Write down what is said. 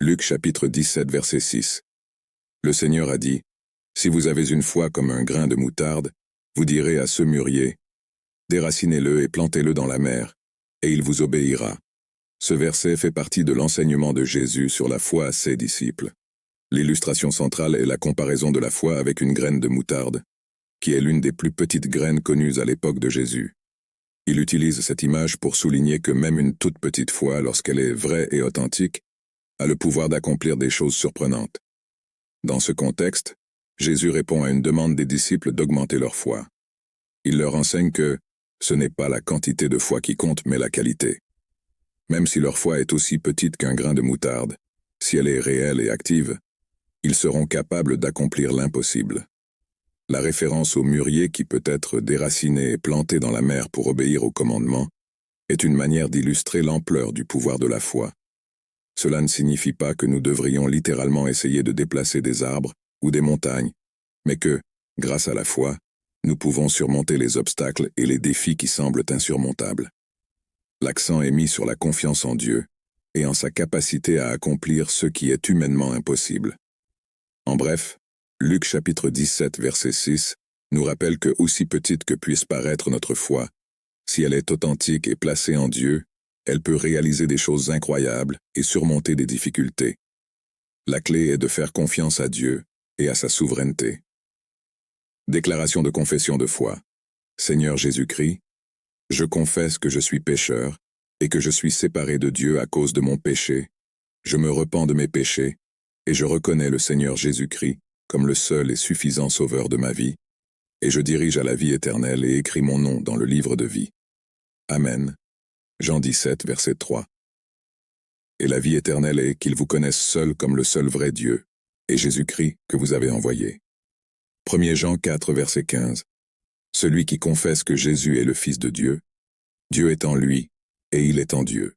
Luc chapitre 17 verset 6. Le Seigneur a dit, « Si vous avez une foi comme un grain de moutarde, vous direz à ce mûrier, déracinez-le et plantez-le dans la mer, et il vous obéira. » Ce verset fait partie de l'enseignement de Jésus sur la foi à ses disciples. L'illustration centrale est la comparaison de la foi avec une graine de moutarde, qui est l'une des plus petites graines connues à l'époque de Jésus. Il utilise cette image pour souligner que même une toute petite foi, lorsqu'elle est vraie et authentique, a le pouvoir d'accomplir des choses surprenantes. Dans ce contexte, Jésus répond à une demande des disciples d'augmenter leur foi. Il leur enseigne que ce n'est pas la quantité de foi qui compte, mais la qualité. Même si leur foi est aussi petite qu'un grain de moutarde, si elle est réelle et active, ils seront capables d'accomplir l'impossible. La référence au mûrier qui peut être déraciné et planté dans la mer pour obéir au commandement est une manière d'illustrer l'ampleur du pouvoir de la foi. Cela ne signifie pas que nous devrions littéralement essayer de déplacer des arbres ou des montagnes, mais que, grâce à la foi, nous pouvons surmonter les obstacles et les défis qui semblent insurmontables. L'accent est mis sur la confiance en Dieu et en sa capacité à accomplir ce qui est humainement impossible. En bref, Luc chapitre 17 verset 6 nous rappelle que aussi petite que puisse paraître notre foi, si elle est authentique et placée en Dieu, elle peut réaliser des choses incroyables et surmonter des difficultés. La clé est de faire confiance à Dieu et à sa souveraineté. Déclaration de confession de foi. Seigneur Jésus-Christ, je confesse que je suis pécheur et que je suis séparé de Dieu à cause de mon péché. Je me repens de mes péchés et je reconnais le Seigneur Jésus-Christ comme le seul et suffisant sauveur de ma vie, et je dirige à la vie éternelle et écris mon nom dans le livre de vie. Amen. Jean 17, verset 3. Et la vie éternelle est qu'ils vous connaissent seul comme le seul vrai Dieu, et Jésus-Christ que vous avez envoyé. 1 Jean 4, verset 15. Celui qui confesse que Jésus est le Fils de Dieu, Dieu est en lui, et il est en Dieu.